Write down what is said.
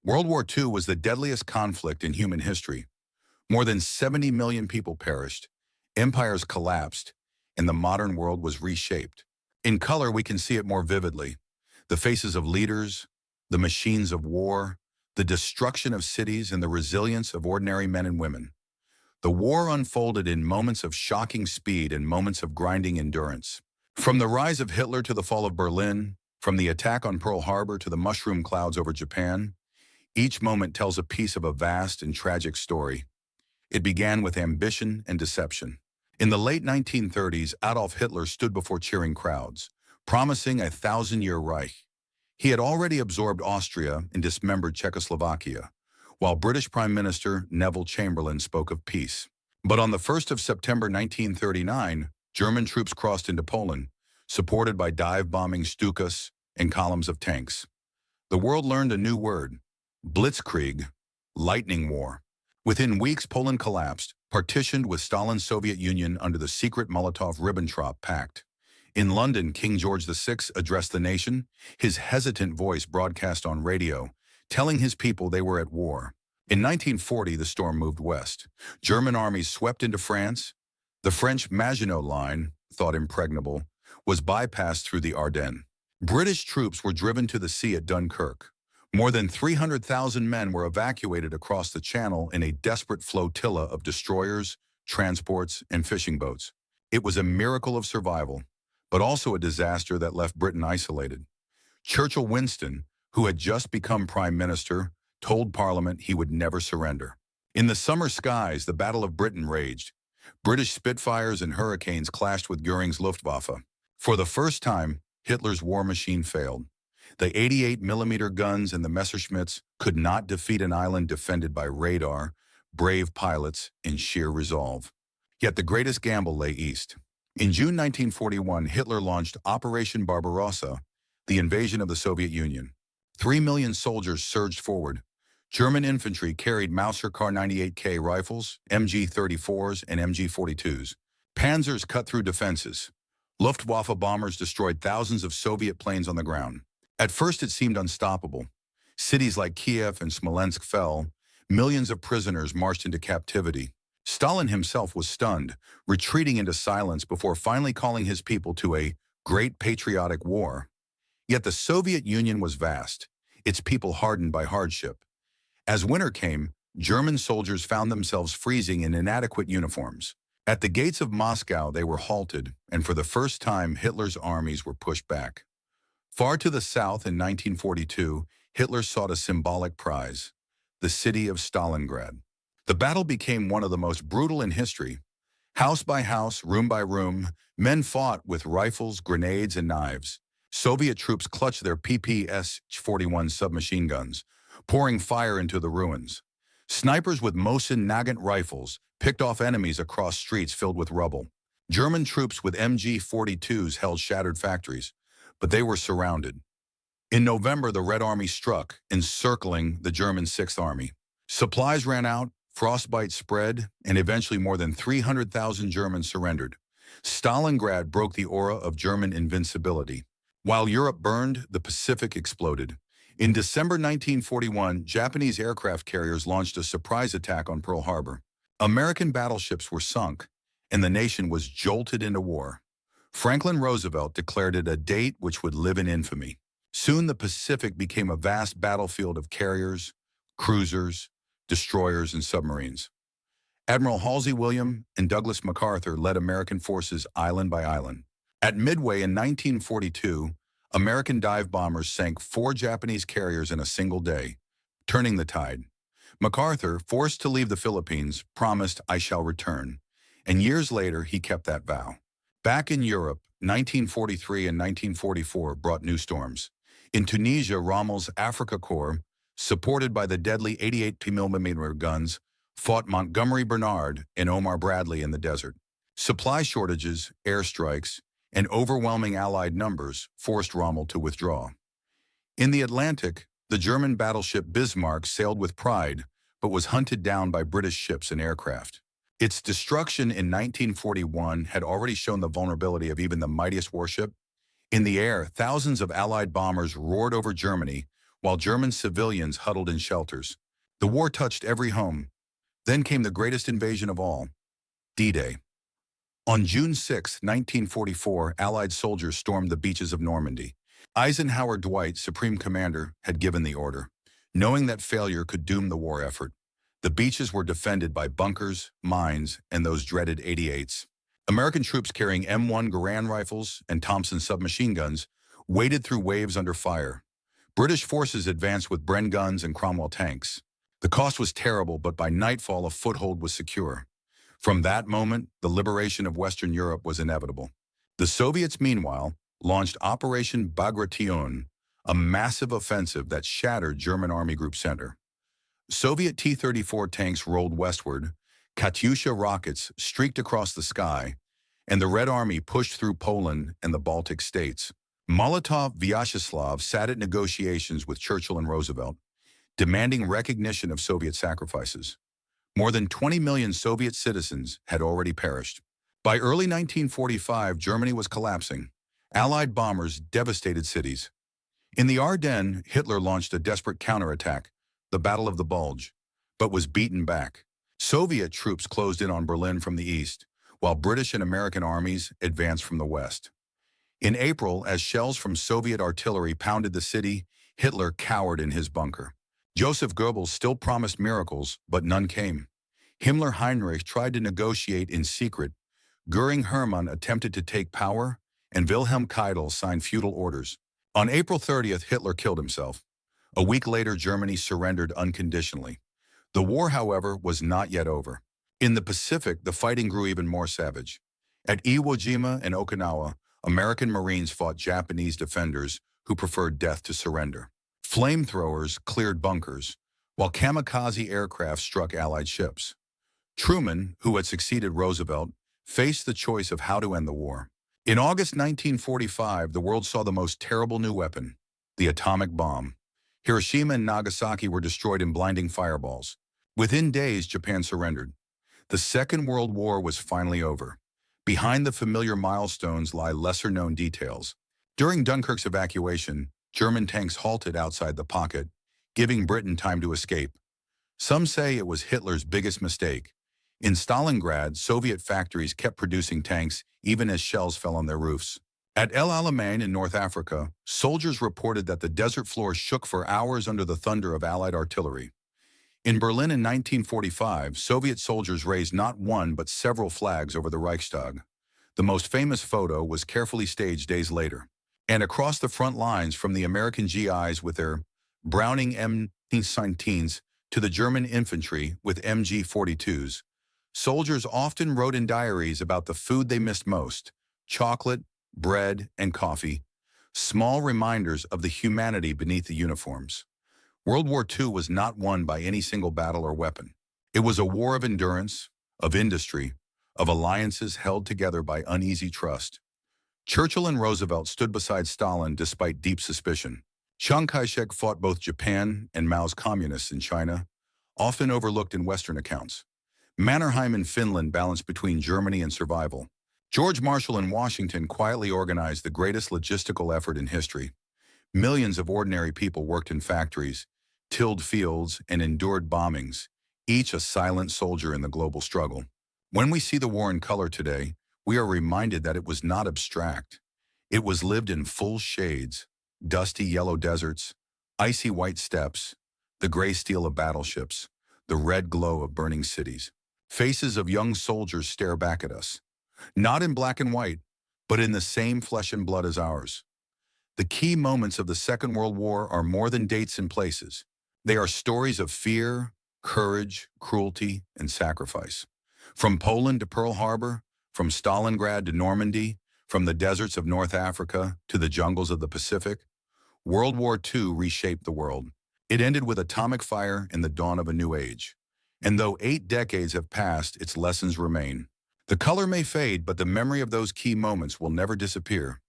World War II was the deadliest conflict in human history. More than 70 million people perished, empires collapsed, and the modern world was reshaped. In color, we can see it more vividly. The faces of leaders, the machines of war, the destruction of cities, and the resilience of ordinary men and women. The war unfolded in moments of shocking speed and moments of grinding endurance. From the rise of Hitler to the fall of Berlin, from the attack on Pearl Harbor to the mushroom clouds over Japan, each moment tells a piece of a vast and tragic story. It began with ambition and deception. In the late 1930s, Adolf Hitler stood before cheering crowds, promising a 1,000-year Reich. He had already absorbed Austria and dismembered Czechoslovakia, while British Prime Minister Neville Chamberlain spoke of peace. But on the 1st of September 1939, German troops crossed into Poland, supported by dive-bombing Stukas and columns of tanks. The world learned a new word: Blitzkrieg, lightning war. Within weeks, Poland collapsed, partitioned with Stalin's Soviet Union under the secret Molotov-Ribbentrop Pact. In London, King George VI addressed the nation, his hesitant voice broadcast on radio, telling his people they were at war. In 1940, the storm moved west. German armies swept into France. The French Maginot Line, thought impregnable, was bypassed through the Ardennes. British troops were driven to the sea at Dunkirk. More than 300,000 men were evacuated across the Channel in a desperate flotilla of destroyers, transports, and fishing boats. It was a miracle of survival, but also a disaster that left Britain isolated. Churchill Winston, who had just become Prime Minister, told Parliament he would never surrender. In the summer skies, the Battle of Britain raged. British Spitfires and Hurricanes clashed with Goering's Luftwaffe. For the first time, Hitler's war machine failed. The 88mm guns and the Messerschmitts could not defeat an island defended by radar, brave pilots, and sheer resolve. Yet the greatest gamble lay east. In June 1941, Hitler launched Operation Barbarossa, the invasion of the Soviet Union. 3 million soldiers surged forward. German infantry carried Mauser Kar 98K rifles, MG-34s, and MG-42s. Panzers cut through defenses. Luftwaffe bombers destroyed thousands of Soviet planes on the ground. At first, it seemed unstoppable. Cities like Kiev and Smolensk fell. Millions of prisoners marched into captivity. Stalin himself was stunned, retreating into silence before finally calling his people to a great patriotic war. Yet the Soviet Union was vast, its people hardened by hardship. As winter came, German soldiers found themselves freezing in inadequate uniforms. At the gates of Moscow, they were halted, and for the first time, Hitler's armies were pushed back. Far to the south in 1942, Hitler sought a symbolic prize: the city of Stalingrad. The battle became one of the most brutal in history. House by house, room by room, men fought with rifles, grenades, and knives. Soviet troops clutched their PPS-41 submachine guns, pouring fire into the ruins. Snipers with Mosin Nagant rifles picked off enemies across streets filled with rubble. German troops with MG-42s held shattered factories, but they were surrounded. In November, the Red Army struck, encircling the German Sixth Army. Supplies ran out, frostbite spread, and eventually more than 300,000 Germans surrendered. Stalingrad broke the aura of German invincibility. While Europe burned, the Pacific exploded. In December 1941, Japanese aircraft carriers launched a surprise attack on Pearl Harbor. American battleships were sunk, and the nation was jolted into war. Franklin Roosevelt declared it a date which would live in infamy. Soon the Pacific became a vast battlefield of carriers, cruisers, destroyers, and submarines. Admiral Halsey William and Douglas MacArthur led American forces island by island. At Midway in 1942, American dive bombers sank 4 Japanese carriers in a single day, turning the tide. MacArthur, forced to leave the Philippines, promised, "I shall return," and years later he kept that vow. Back in Europe, 1943 and 1944 brought new storms. In Tunisia, Rommel's Afrika Korps, supported by the deadly 88mm guns, fought Montgomery Bernard and Omar Bradley in the desert. Supply shortages, airstrikes, and overwhelming Allied numbers forced Rommel to withdraw. In the Atlantic, the German battleship Bismarck sailed with pride, but was hunted down by British ships and aircraft. Its destruction in 1941 had already shown the vulnerability of even the mightiest warship. In the air, thousands of Allied bombers roared over Germany, while German civilians huddled in shelters. The war touched every home. Then came the greatest invasion of all, D-Day. On June 6, 1944, Allied soldiers stormed the beaches of Normandy. Eisenhower Dwight, Supreme Commander, had given the order, knowing that failure could doom the war effort. The beaches were defended by bunkers, mines, and those dreaded 88s. American troops carrying M1 Garand rifles and Thompson submachine guns waded through waves under fire. British forces advanced with Bren guns and Cromwell tanks. The cost was terrible, but by nightfall a foothold was secure. From that moment, the liberation of Western Europe was inevitable. The Soviets, meanwhile, launched Operation Bagration, a massive offensive that shattered German Army Group Center. Soviet T-34 tanks rolled westward, Katyusha rockets streaked across the sky, and the Red Army pushed through Poland and the Baltic states. Molotov-Vyacheslav sat at negotiations with Churchill and Roosevelt, demanding recognition of Soviet sacrifices. More than 20 million Soviet citizens had already perished. By early 1945, Germany was collapsing. Allied bombers devastated cities. In the Ardennes, Hitler launched a desperate counterattack, the Battle of the Bulge, but was beaten back. Soviet troops closed in on Berlin from the east, while British and American armies advanced from the west. In April, as shells from Soviet artillery pounded the city, Hitler cowered in his bunker. Joseph Goebbels still promised miracles, but none came. Himmler-Heinrich tried to negotiate in secret. Göring-Hermann attempted to take power, and Wilhelm Keitel signed feudal orders. On April 30th, Hitler killed himself. A week later, Germany surrendered unconditionally. The war, however, was not yet over. In the Pacific, the fighting grew even more savage. At Iwo Jima and Okinawa, American Marines fought Japanese defenders who preferred death to surrender. Flamethrowers cleared bunkers, while kamikaze aircraft struck Allied ships. Truman, who had succeeded Roosevelt, faced the choice of how to end the war. In August 1945, the world saw the most terrible new weapon, the atomic bomb. Hiroshima and Nagasaki were destroyed in blinding fireballs. Within days, Japan surrendered. The Second World War was finally over. Behind the familiar milestones lie lesser-known details. During Dunkirk's evacuation, German tanks halted outside the pocket, giving Britain time to escape. Some say it was Hitler's biggest mistake. In Stalingrad, Soviet factories kept producing tanks even as shells fell on their roofs. At El Alamein in North Africa, soldiers reported that the desert floor shook for hours under the thunder of Allied artillery. In Berlin in 1945, Soviet soldiers raised not one but several flags over the Reichstag. The most famous photo was carefully staged days later. And across the front lines, from the American GIs with their Browning M19s to the German infantry with MG42s, soldiers often wrote in diaries about the food they missed most: chocolate, bread, and coffee, small reminders of the humanity beneath the uniforms. World War II was not won by any single battle or weapon. It was a war of endurance, of industry, of alliances held together by uneasy trust. Churchill and Roosevelt stood beside Stalin despite deep suspicion. Chiang Kai-shek fought both Japan and Mao's communists in China, often overlooked in Western accounts. Mannerheim in Finland balanced between Germany and survival. George Marshall in Washington quietly organized the greatest logistical effort in history. Millions of ordinary people worked in factories, tilled fields, and endured bombings, each a silent soldier in the global struggle. When we see the war in color today, we are reminded that it was not abstract. It was lived in full shades: dusty yellow deserts, icy white steppes, the gray steel of battleships, the red glow of burning cities. Faces of young soldiers stare back at us, not in black and white, but in the same flesh and blood as ours. The key moments of the Second World War are more than dates and places. They are stories of fear, courage, cruelty, and sacrifice. From Poland to Pearl Harbor, from Stalingrad to Normandy, from the deserts of North Africa to the jungles of the Pacific, World War II reshaped the world. It ended with atomic fire and the dawn of a new age. And though 8 decades have passed, its lessons remain. The color may fade, but the memory of those key moments will never disappear.